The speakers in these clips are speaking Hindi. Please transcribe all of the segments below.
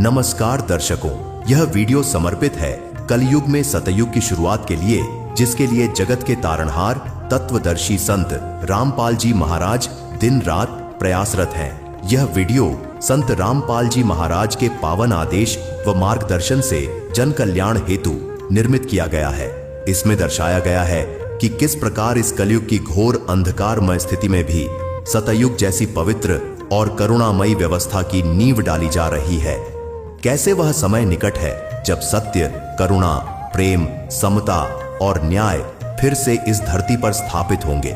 नमस्कार दर्शकों, यह वीडियो समर्पित है कलयुग में सतयुग की शुरुआत के लिए, जिसके लिए जगत के तारणहार तत्वदर्शी संत रामपाल जी महाराज दिन रात प्रयासरत हैं। यह वीडियो संत रामपाल जी महाराज के पावन आदेश व मार्गदर्शन से जन कल्याण हेतु निर्मित किया गया है। इसमें दर्शाया गया है कि किस प्रकार इस कलयुग की घोर अंधकारमय स्थिति में भी सतयुग जैसी पवित्र और करुणामयी व्यवस्था की नींव डाली जा रही है। कैसे वह समय निकट है जब सत्य, करुणा, प्रेम, समता और न्याय फिर से इस धरती पर स्थापित होंगे।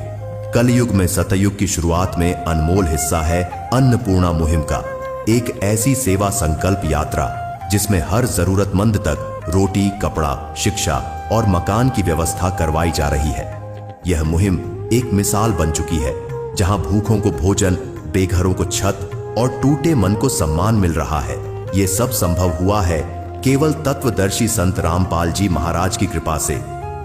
कलयुग में सतयुग की शुरुआत में अनमोल हिस्सा है अन्नपूर्णा मुहिम का, एक ऐसी सेवा संकल्प यात्रा जिसमें हर जरूरतमंद तक रोटी, कपड़ा, शिक्षा और मकान की व्यवस्था करवाई जा रही है। यह मुहिम एक मिसाल बन चुकी है, जहां भूखों को भोजन, बेघरों को छत और टूटे मन को सम्मान मिल रहा है। ये सब संभव हुआ है केवल तत्वदर्शी संत रामपाल जी महाराज की कृपा से,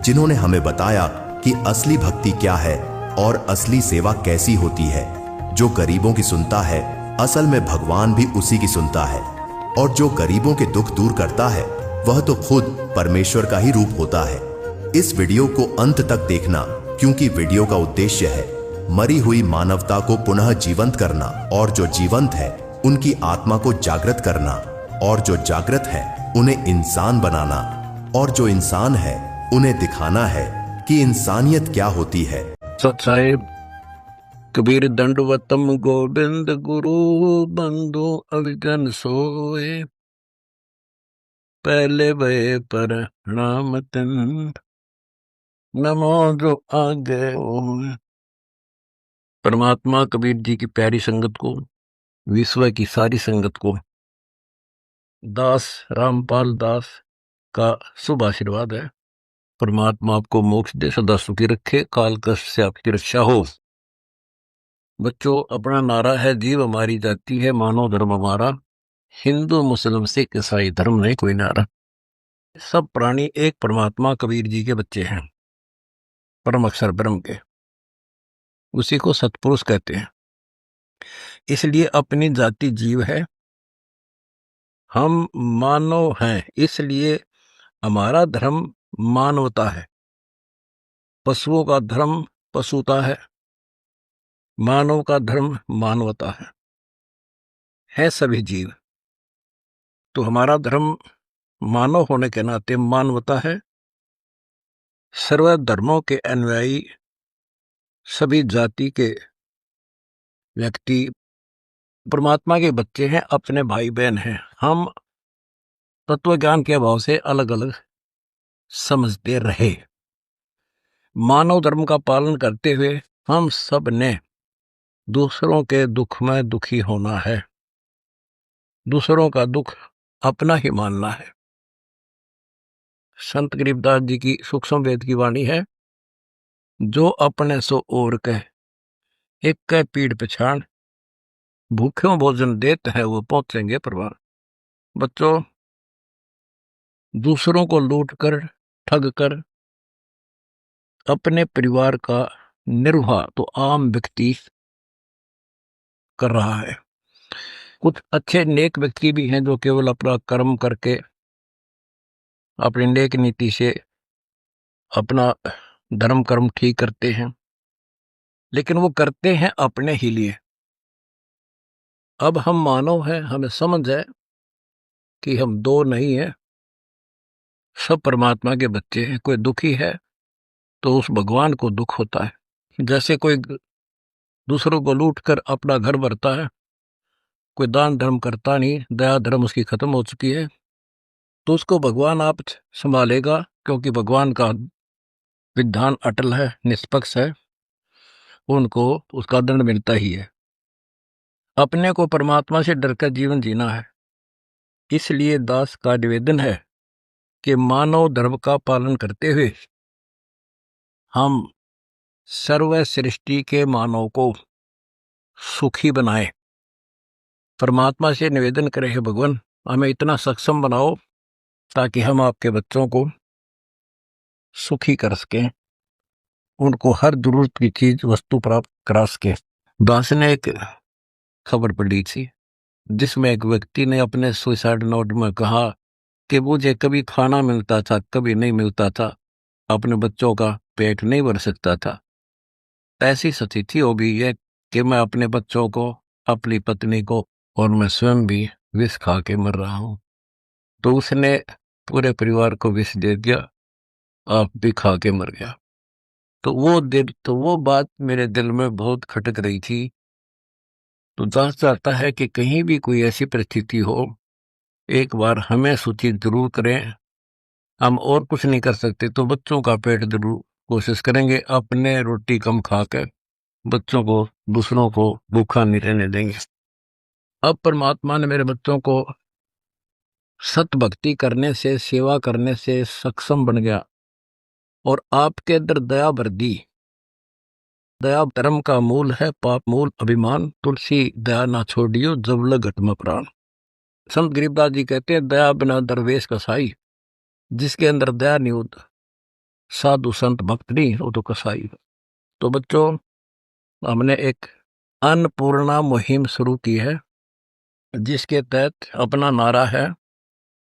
जिन्होंने हमें बताया कि असली भक्ति क्या है और असली सेवा कैसी होती है। जो गरीबों की सुनता है, असल में भगवान भी उसी की सुनता है, और जो गरीबों के दुख दूर करता है वह तो खुद परमेश्वर का ही रूप होता है। इस वीडियो को अंत तक देखना, क्योंकि वीडियो का उद्देश्य है मरी हुई मानवता को पुनः जीवंत करना, और जो जीवंत है उनकी आत्मा को जागृत करना, और जो जागृत है उन्हें इंसान बनाना, और जो इंसान है उन्हें दिखाना है कि इंसानियत क्या होती है। सत साहेब कबीर दंडवतम गोविंद गुरु बंधु अविगन सोए, पहले वे पर नाम तिन नमो जो आगे ओए। परमात्मा कबीर जी की प्यारी संगत को, विश्व की सारी संगत को दास रामपाल दास का शुभ आशीर्वाद है। परमात्मा आपको मोक्ष दे, सदा सुखी रखे, काल कष्ट से आपकी रक्षा हो। बच्चों, अपना नारा है जीव हमारी जाति है, मानव धर्म हमारा, हिंदू मुस्लिम सिख ईसाई धर्म नहीं कोई नारा। सब प्राणी एक परमात्मा कबीर जी के बच्चे हैं, परम अक्षर ब्रह्म के, उसी को सतपुरुष कहते हैं। इसलिए अपनी जाति जीव है, हम मानव हैं, इसलिए हमारा धर्म मानवता है। पशुओं का धर्म पशुता है, मानव का धर्म मानवता है सभी जीव। तो हमारा धर्म मानव होने के नाते मानवता है। सर्व धर्मों के अनुयायी, सभी जाति के व्यक्ति परमात्मा के बच्चे हैं, अपने भाई बहन हैं। हम तत्व ज्ञान के अभाव से अलग अलग समझते रहे। मानव धर्म का पालन करते हुए हम सब ने दूसरों के दुख में दुखी होना है, दूसरों का दुख अपना ही मानना है। संत गरीबदास जी की सूक्ष्म वेद की वाणी है, जो अपने सो और कह एक कह पीड़ पछाड़, भूखों भोजन देते हैं वो पहुंचेंगे परवान। बच्चों, दूसरों को लूट कर, ठग कर अपने परिवार का निर्वाह तो आम व्यक्ति कर रहा है। कुछ अच्छे नेक व्यक्ति भी हैं जो केवल अपना कर्म करके, अपनी नेक नीति से अपना धर्म कर्म ठीक करते हैं, लेकिन वो करते हैं अपने ही लिए। अब हम मानव हैं, हमें समझ है कि हम दो नहीं है, सब परमात्मा के बच्चे हैं। कोई दुखी है तो उस भगवान को दुख होता है। जैसे कोई दूसरों को लूट कर अपना घर भरता है, कोई दान धर्म करता नहीं, दया धर्म उसकी खत्म हो चुकी है, तो उसको भगवान आप संभालेगा, क्योंकि भगवान का विधान अटल है, निष्पक्ष है, उनको उसका दंड मिलता ही है। अपने को परमात्मा से डरकर जीवन जीना है। इसलिए दास का निवेदन है कि मानव धर्म का पालन करते हुए हम सर्व सृष्टि के मानव को सुखी बनाए। परमात्मा से निवेदन करें, हे भगवान हमें इतना सक्षम बनाओ ताकि हम आपके बच्चों को सुखी कर सकें, उनको हर जरूरत की चीज वस्तु प्राप्त करा सकें। दास ने एक खबर पढ़ी थी, जिसमें एक व्यक्ति ने अपने सुसाइड नोट में कहा कि मुझे कभी खाना मिलता था, कभी नहीं मिलता था, अपने बच्चों का पेट नहीं भर सकता था। ऐसी स्थिति हो गई है कि मैं अपने बच्चों को, अपनी पत्नी को और मैं स्वयं भी विष खा के मर रहा हूं। तो उसने पूरे परिवार को विष दे दिया, आप भी खा के मर गया। तो वो बात मेरे दिल में बहुत खटक रही थी। तो जांच चाहता है कि कहीं भी कोई ऐसी परिस्थिति हो, एक बार हमें सूचित जरूर करें। हम और कुछ नहीं कर सकते तो बच्चों का पेट जरूर कोशिश करेंगे, अपने रोटी कम खाकर बच्चों को, दूसरों को भूखा नहीं रहने देंगे। अब परमात्मा ने मेरे बच्चों को सत भक्ति करने से, सेवा करने से सक्षम बन गया और आपके अंदर दया भर दी। दया धर्म का मूल है, पाप मूल अभिमान, तुलसी दया ना छोड़ियो, जब लग घट में प्राण। संत गरीबदास जी कहते हैं, दया बिना दरवेश कसाई। जिसके अंदर दया नहीं होता, साधु संत भक्त नहीं, वो तो कसाई है। तो बच्चों, हमने एक अन्नपूर्णा मुहिम शुरू की है, जिसके तहत अपना नारा है,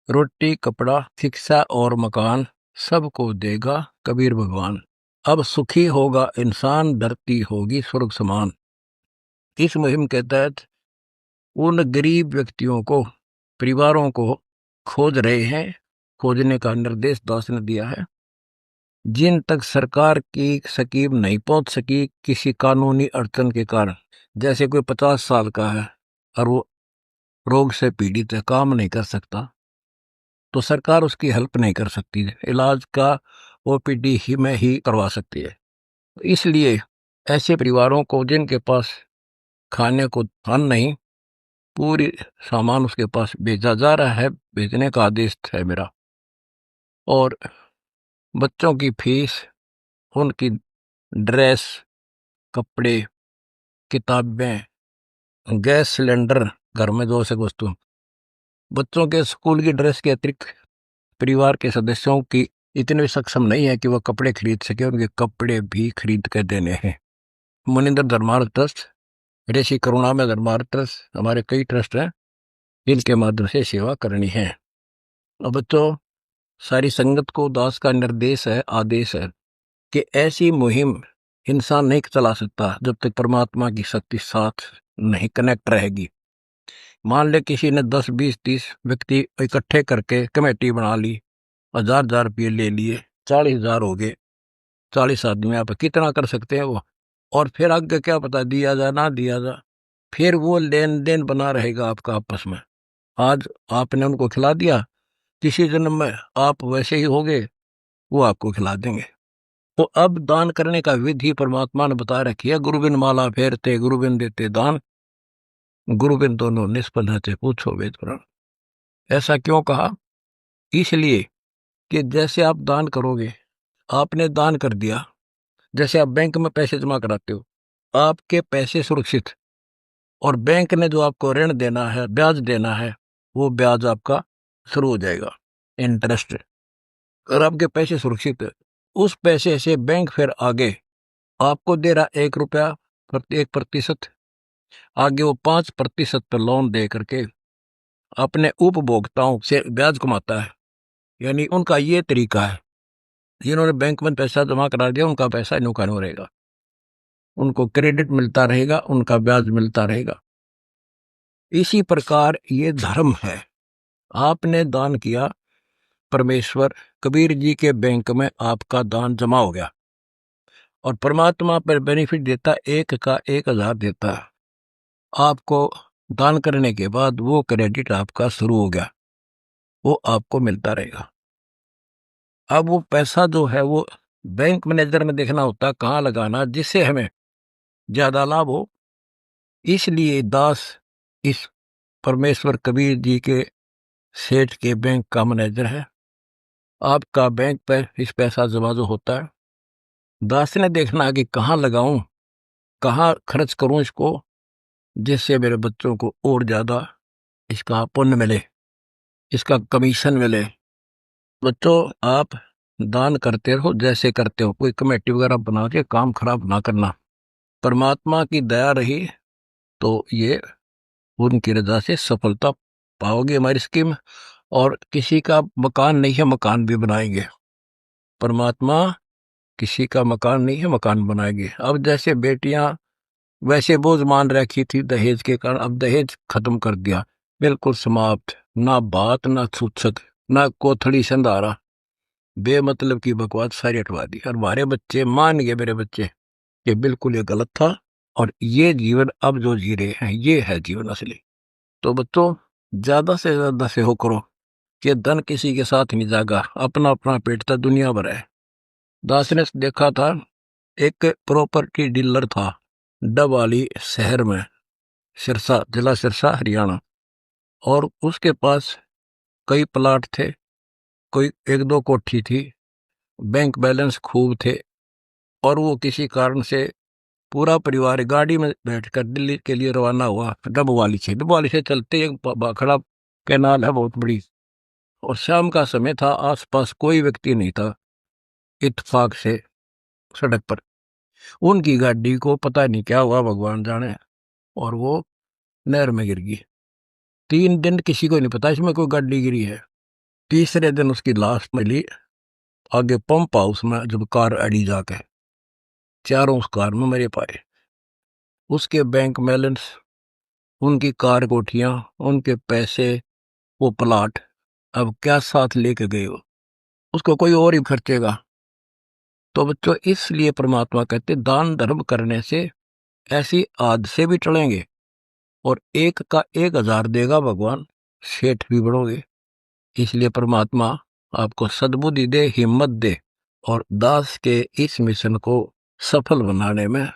रोटी कपड़ा शिक्षा और मकान सबको देगा कबीर भगवान। अब सुखी होगा इंसान, धरती होगी स्वर्ग समान। इस मुहिम के तहत उन गरीब व्यक्तियों को, परिवारों को खोज रहे हैं, खोजने का निर्देश दास ने दिया है, जिन तक सरकार की स्कीम नहीं पहुंच सकी किसी कानूनी अड़चन के कारण। जैसे कोई 50 साल का है और वो रोग से पीड़ित है, काम नहीं कर सकता, तो सरकार उसकी हेल्प नहीं कर सकती है, इलाज का ओपीडी ही में ही करवा सकती है। इसलिए ऐसे परिवारों को जिनके पास खाने को धन नहीं, पूरी सामान उसके पास भेजा जा रहा है, भेजने का आदेश है मेरा। और बच्चों की फीस, उनकी ड्रेस, कपड़े, किताबें, गैस सिलेंडर, घर में 2 वस्तु, बच्चों के स्कूल की ड्रेस के अतिरिक्त परिवार के सदस्यों की इतने सक्षम नहीं है कि वह कपड़े खरीद सके, उनके कपड़े भी खरीद कर देने हैं। मुनिंदर धर्मार्थ ट्रस्ट, ऋषि करुणा में धर्मार्थ ट्रस्ट, हमारे कई ट्रस्ट हैं, जिनके माध्यम से सेवा करनी है। अब बच्चों, सारी संगत को दास का निर्देश है, आदेश है कि ऐसी मुहिम इंसान नहीं चला सकता जब तक परमात्मा की शक्ति साथ नहीं कनेक्ट रहेगी। मान ले किसी ने 10, 20, 30 व्यक्ति इकट्ठे करके कमेटी बना ली, 1000 रुपये ले लिए, 40,000 हो गए, 40 आदमी आप कितना कर सकते हैं वो। और फिर आगे क्या पता दिया जाए ना दिया जाए, फिर वो लेन देन बना रहेगा आपका आपस में। आज आपने उनको खिला दिया, किसी जन्म में आप वैसे ही होगे, वो आपको खिला देंगे। तो अब दान करने का विधि परमात्मा ने बता रखी है, गुरुबिन माला फेरते गुरुबिन देते दान, गुरुबिन दोनों निष्फल रहते पूछो वेद पुराण। ऐसा क्यों कहा? इसलिए कि जैसे आप दान करोगे, आपने दान कर दिया, जैसे आप बैंक में पैसे जमा कराते हो, आपके पैसे सुरक्षित, और बैंक ने जो आपको ऋण देना है, ब्याज देना है, वो ब्याज आपका शुरू हो जाएगा, इंटरेस्ट। और आपके पैसे सुरक्षित है, उस पैसे से बैंक फिर आगे आपको दे रहा 1 रुपया 1%, आगे वो 5% पर लोन दे करके अपने उपभोक्ताओं से ब्याज कमाता है। यानी उनका ये तरीका है, जिन्होंने बैंक में पैसा जमा करा दिया उनका पैसा नुकसान हो रहेगा, उनको क्रेडिट मिलता रहेगा, उनका ब्याज मिलता रहेगा। इसी प्रकार ये धर्म है। आपने दान किया, परमेश्वर कबीर जी के बैंक में आपका दान जमा हो गया, और परमात्मा पर बेनिफिट देता, 1 का 1000 देता है आपको। दान करने के बाद वो क्रेडिट आपका शुरू हो गया, वो आपको मिलता रहेगा। अब वो पैसा जो है वो बैंक मैनेजर ने देखना होता कहाँ लगाना, जिससे हमें ज्यादा लाभ हो। इसलिए दास इस परमेश्वर कबीर जी के सेठ के बैंक का मैनेजर है। आपका बैंक पर इस पैसा जमा जो होता है, दास ने देखना कि कहाँ लगाऊं, कहाँ खर्च करूं इसको, जिससे मेरे बच्चों को और ज्यादा इसका पुण्य मिले, इसका कमीशन मिले। बच्चों, आप दान करते रहो जैसे करते हो, कोई कमेटी वगैरह बना के काम खराब ना करना। परमात्मा की दया रही तो ये उनकी रजा से सफलता पाओगे हमारी स्कीम। और किसी का मकान नहीं है, मकान भी बनाएंगे। परमात्मा किसी का मकान नहीं है, मकान बनाएंगे। अब जैसे बेटियां वैसे बोझ मान रखी थी दहेज के कारण, अब दहेज खत्म कर दिया, बिल्कुल समाप्त। ना बात, ना छूछत, ना कोथड़ी संधारा, बेमतलब की बकवास सारी हटवा दी। और हमारे बच्चे मान गए, मेरे बच्चे, कि बिल्कुल ये गलत था और ये जीवन अब जो जी रहे हैं ये है जीवन असली। तो बच्चों, ज्यादा से ज्यादा सेहो करो कि धन किसी के साथ नहीं जागा, अपना अपना पेट था, दुनिया भर है। दास ने देखा था, एक प्रॉपर्टी डीलर था डबवाली शहर में, सिरसा, जिला सिरसा, हरियाणा। और उसके पास कई प्लाट थे, कोई एक दो कोठी थी, बैंक बैलेंस खूब थे। और वो किसी कारण से पूरा परिवार गाड़ी में बैठकर दिल्ली के लिए रवाना हुआ, डबवाली से। डबवाली से चलते एक भाखड़ा कैनाल है बहुत बड़ी, और शाम का समय था, आसपास कोई व्यक्ति नहीं था। इत्तेफाक से सड़क पर उनकी गाड़ी को पता नहीं क्या हुआ, भगवान जाने, और वो नहर में गिर गई। 3 दिन किसी को नहीं पता इसमें कोई गाड़ी गिरी है। तीसरे दिन उसकी लाश मिली आगे पंप हाउस में, जब कार अड़ी जाके, चारों उस कार में मरे पाए। उसके बैंक बैलेंस, उनकी कार, कोठियां, उनके पैसे, वो प्लाट, अब क्या साथ लेके गए हो, उसको कोई और ही खर्चेगा। तो बच्चों, इसलिए परमात्मा कहते दान धर्म करने से ऐसी हादसे भी टलेंगे, और 1 का 1000 देगा भगवान, सेठ भी बढ़ोगे। इसलिए परमात्मा आपको सद्बुद्धि दे, हिम्मत दे, और दास के इस मिशन को सफल बनाने में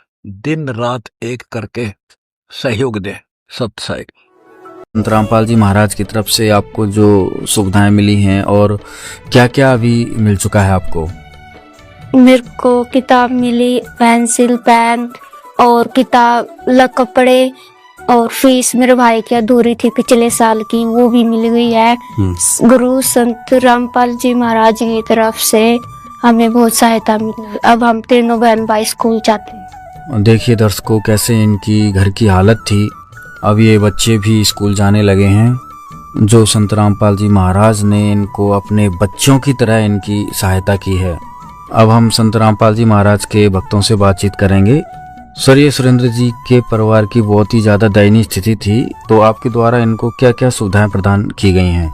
दिन रात एक करके सहयोग दे। सत्संग। संत रामपाल जी महाराज की तरफ से आपको जो सुविधाएं मिली हैं और क्या क्या अभी मिल चुका है आपको? मेरे को किताब मिली, पेंसिल, पेन और किताब, कपड़े, और फीस मेरे भाई की अधूरी थी पिछले साल की, वो भी मिल गई है। गुरु संत रामपाल जी महाराज की तरफ से हमें बहुत सहायता मिली। अब हम तीनों बहन भाई स्कूल जाते हैं। देखिए दर्शकों, कैसे इनकी घर की हालत थी, अब ये बच्चे भी स्कूल जाने लगे हैं। जो संत रामपाल जी महाराज ने इनको अपने बच्चों की तरह इनकी सहायता की है। अब हम संत रामपाल जी महाराज के भक्तों से बातचीत करेंगे। सर, ये सुरेंद्र जी के परिवार की बहुत ही ज्यादा दयनीय स्थिति थी, तो आपके द्वारा इनको क्या क्या सुविधाएं प्रदान की गई हैं?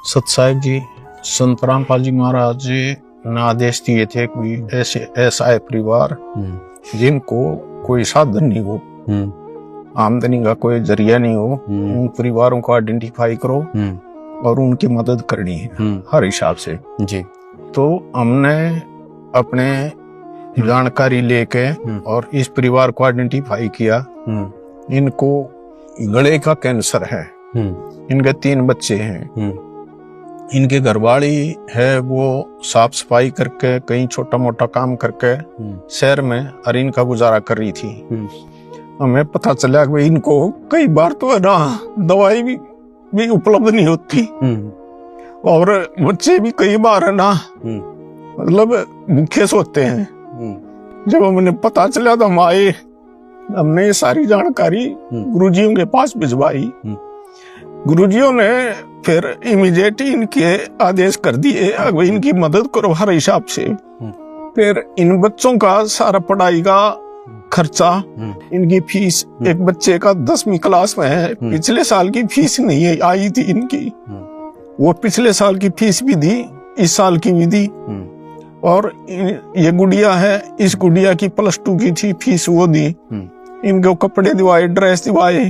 सत्साहिब जी, संत रामपाल जी महाराज जी ने आदेश दिए थे कोई ऐसा है परिवार जिनको कोई साधन नहीं हो, आमदनी का कोई जरिया नहीं हो, उन परिवारों को आइडेंटिफाई करो और उनकी मदद करनी है हर हिसाब से जी। तो हमने अपने जानकारी लेके और इस परिवार को आइडेंटिफाई किया। इनको गले का कैंसर है, इनके 3 बच्चे हैं। इनके घरवाली है वो साफ सफाई करके, कहीं छोटा मोटा काम करके शहर में और इनका गुजारा कर रही थी। हमें पता चला कि इनको कई बार तो है ना दवाई भी उपलब्ध नहीं होती, और बच्चे भी कई बार है ना मतलब भूखे सोते हैं। जब हमने पता चला तो हम आए, हमने ये सारी जानकारी गुरुजियों के पास भिजवाई। गुरुजियों ने फिर इमीडिएट इनके आदेश कर दिए, इनकी मदद करो हर हिसाब से। फिर इन बच्चों का सारा पढ़ाई का खर्चा, इनकी फीस, एक बच्चे का 10वीं क्लास में है, पिछले साल की फीस नहीं आई थी इनकी, वो पिछले साल की फीस भी दी, इस साल की भी दी। और ये गुड़िया है, इस गुड़िया की +2 की थी, फीस वो दी। इनको कपड़े दिवाए, ड्रेस दिवाए,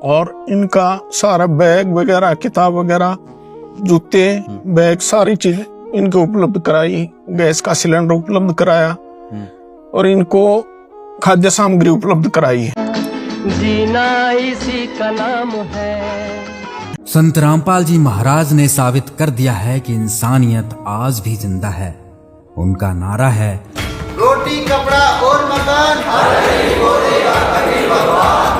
और इनका सारा बैग वगैरह, किताब वगैरह, जूते, बैग, सारी चीज इनको उपलब्ध कराई। गैस का सिलेंडर उपलब्ध कराया और इनको खाद्य सामग्री उपलब्ध कराई। जीना इसी का नाम है। संत रामपाल जी महाराज ने साबित कर दिया है कि इंसानियत आज भी जिंदा है। उनका नारा है, रोटी कपड़ा और मकान हर गरीब को देगा कभी भगवान।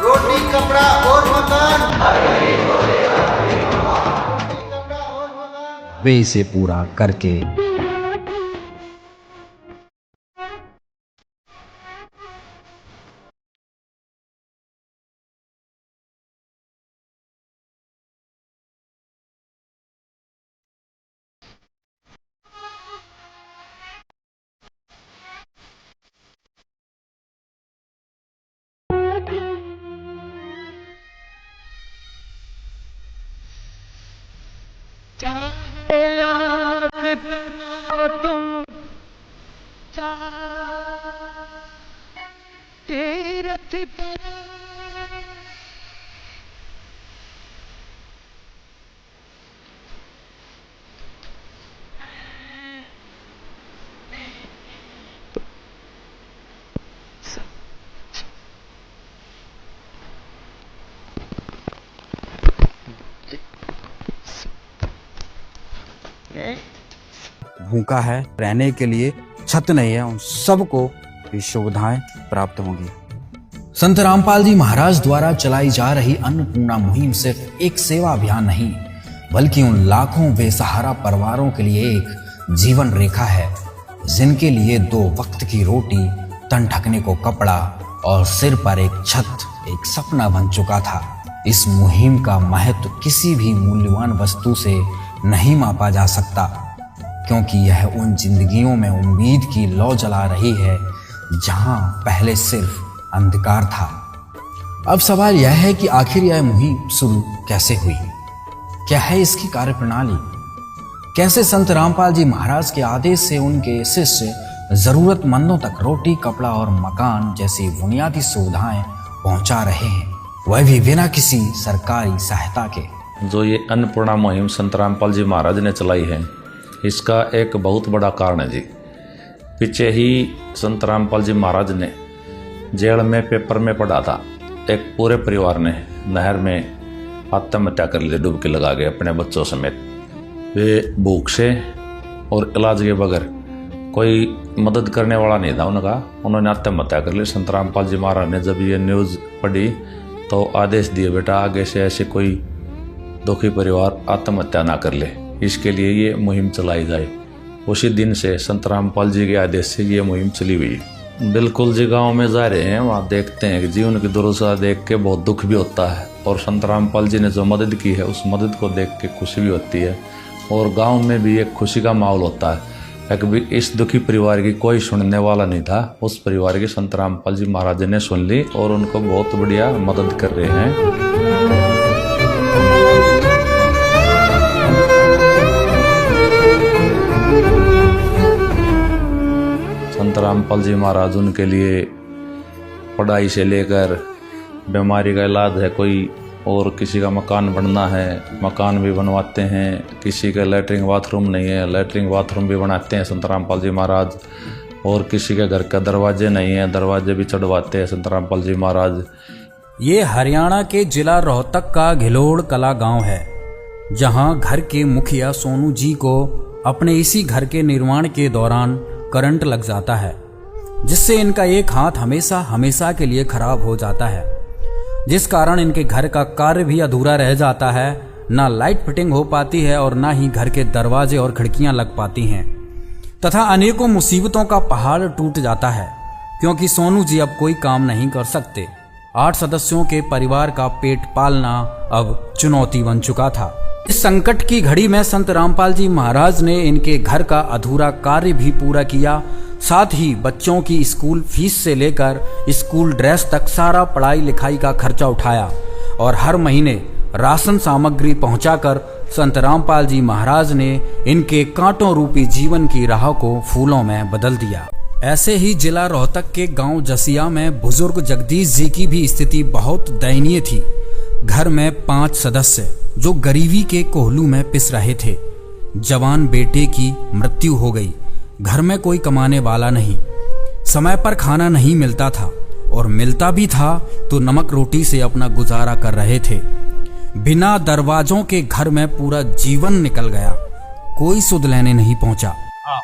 रोटी कपड़ा और मकान हर गरीब को देगा कभी भगवान। रोटी कपड़ा और मकान वे इसे पूरा करके तुम तीरथ पर भूखा है, रहने के लिए छत नहीं है, उन सबको ये सुविधाएं प्राप्त होंगी। संत रामपाल जी महाराज द्वारा चलाई जा रही अन्नपूर्णा मुहिम सिर्फ एक सेवा अभियान नहीं, बल्कि उन लाखों बेसहारा परिवारों के लिए एक जीवन रेखा है, जिनके लिए 2 वक्त की रोटी, तन ढकने को कपड़ा और सिर पर एक छत एक सपना बन चुका था। इस मुहिम का महत्व किसी भी मूल्यवान वस्तु से नहीं मापा जा सकता, क्योंकि यह उन जिंदगियों में उम्मीद की लौ जला रही है जहां पहले सिर्फ अंधकार था। अब सवाल यह है कि आखिर यह मुहिम शुरू कैसे हुई, क्या है इसकी कार्यप्रणाली, कैसे संत रामपाल जी महाराज के आदेश से उनके शिष्य जरूरतमंदों तक रोटी, कपड़ा और मकान जैसी बुनियादी सुविधाएं पहुंचा रहे हैं, वह भी बिना किसी सरकारी सहायता के। जो ये अन्नपूर्णा मुहिम संत रामपाल जी महाराज ने चलाई है, इसका एक बहुत बड़ा कारण है जी। पीछे ही संत रामपाल जी महाराज ने जेल में पेपर में पढ़ा था, एक पूरे परिवार ने नहर में आत्महत्या कर ली, डुबकी लगा गए अपने बच्चों समेत। वे भूख से और इलाज के बगैर, कोई मदद करने वाला नहीं था उनका, उन्होंने आत्महत्या कर ली। संत रामपाल जी महाराज ने जब ये न्यूज़ पढ़ी तो आदेश दिए, बेटा आगे से ऐसे कोई दुखी परिवार आत्महत्या ना कर ले, इसके लिए ये मुहिम चलाई जाए। उसी दिन से संत रामपाल जी के आदेश से ये मुहिम चली हुई। बिल्कुल जी, गांव में जा रहे हैं, वहाँ देखते हैं कि जीवन की दुर्दशा देख के बहुत दुख भी होता है, और संत रामपाल जी ने जो मदद की है उस मदद को देख के खुशी भी होती है, और गांव में भी एक खुशी का माहौल होता है। कभी इस दुखी परिवार की कोई सुनने वाला नहीं था, उस परिवार की संत रामपाल जी महाराज ने सुन ली और उनको बहुत बढ़िया मदद कर रहे हैं। संत रामपाल जी महाराज उनके लिए पढ़ाई से लेकर बीमारी का इलाज है, कोई और किसी का मकान बनना है मकान भी बनवाते हैं, किसी का लैट्रिन बाथरूम नहीं है लैट्रिन बाथरूम भी बनाते हैं संत रामपाल जी महाराज, और किसी के घर का दरवाजे नहीं है दरवाजे भी चढ़वाते हैं संत रामपाल जी महाराज। ये हरियाणा के जिला रोहतक का घिलोड़ कला गांव है, जहां घर के मुखिया सोनू जी को अपने इसी घर के निर्माण के दौरान करंट लग जाता है, जिससे इनका एक हाथ हमेशा हमेशा के लिए खराब हो जाता है, जिस कारण इनके घर का कार्य भी अधूरा रह जाता है। ना लाइट फिटिंग हो पाती है और ना ही घर के दरवाजे और खिड़कियां लग पाती हैं, तथा अनेकों मुसीबतों का पहाड़ टूट जाता है, क्योंकि सोनू जी अब कोई काम नहीं कर सकते। 8 सदस्यों के परिवार का पेट पालना अब चुनौती बन चुका था। इस संकट की घड़ी में संत रामपाल जी महाराज ने इनके घर का अधूरा कार्य भी पूरा किया, साथ ही बच्चों की स्कूल फीस से लेकर स्कूल ड्रेस तक सारा पढ़ाई लिखाई का खर्चा उठाया, और हर महीने राशन सामग्री पहुंचाकर संत रामपाल जी महाराज ने इनके कांटों रूपी जीवन की राह को फूलों में बदल दिया। ऐसे ही जिला रोहतक के गांव जसिया में बुजुर्ग जगदीश जी की भी स्थिति बहुत दयनीय थी। घर में 5 सदस्य जो गरीबी के कोहलू में पिस रहे थे। जवान बेटे की मृत्यु हो गई, घर में कोई कमाने वाला नहीं, समय पर खाना नहीं मिलता था, और मिलता भी था तो नमक रोटी से अपना गुजारा कर रहे थे। बिना दरवाजों के घर में पूरा जीवन निकल गया, कोई सुध लेने नहीं पहुंचा।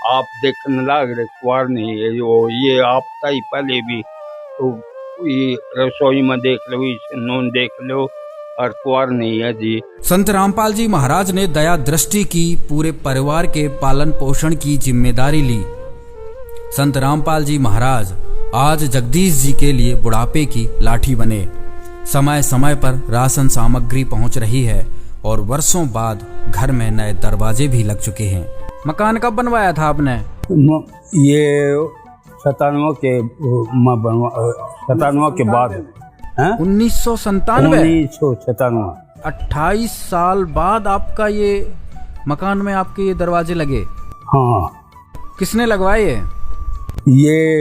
आप देखने लग रहे कुआर नहीं है, जो ये आपका ही पहले भी तो ये रसोई में देख लो, नून देख लो, और कुआर नहीं है जी। संत रामपाल जी महाराज ने दया दृष्टि की, पूरे परिवार के पालन पोषण की जिम्मेदारी ली। संत रामपाल जी महाराज आज जगदीश जी के लिए बुढ़ापे की लाठी बने। समय समय पर राशन सामग्री पहुंच रही है, और वर्षों बाद घर में नए दरवाजे भी लग चुके हैं। मकान कब बनवाया था आपने? ये 97 के बाद 1997। 1997। 28 साल बाद आपका ये मकान में आपके ये दरवाजे लगे? हाँ, किसने लगवाए ये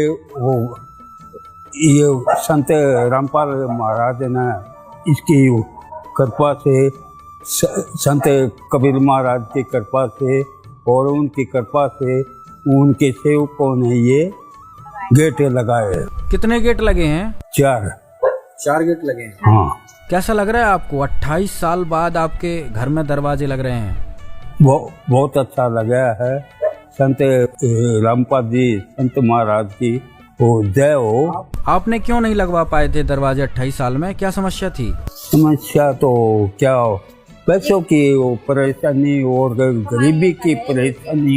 संत रामपाल महाराज ने इसकी कृपा से, संत कबीर महाराज की कृपा से और उनकी कृपा से उनके सेवकों ने ये गेट लगाए। कितने गेट लगे हैं? 4 गेट लगे हैं। हाँ। कैसा लग रहा है आपको? 28 साल बाद आपके घर में दरवाजे लग रहे हैं। बहुत अच्छा लगा है। संत रामपाल जी, संत महाराज की जय हो। आपने क्यों नहीं लगवा पाए थे दरवाजे 28 साल में? क्या समस्या थी? समस्या तो क्या, पैसों की परेशानी और गरीबी की परेशानी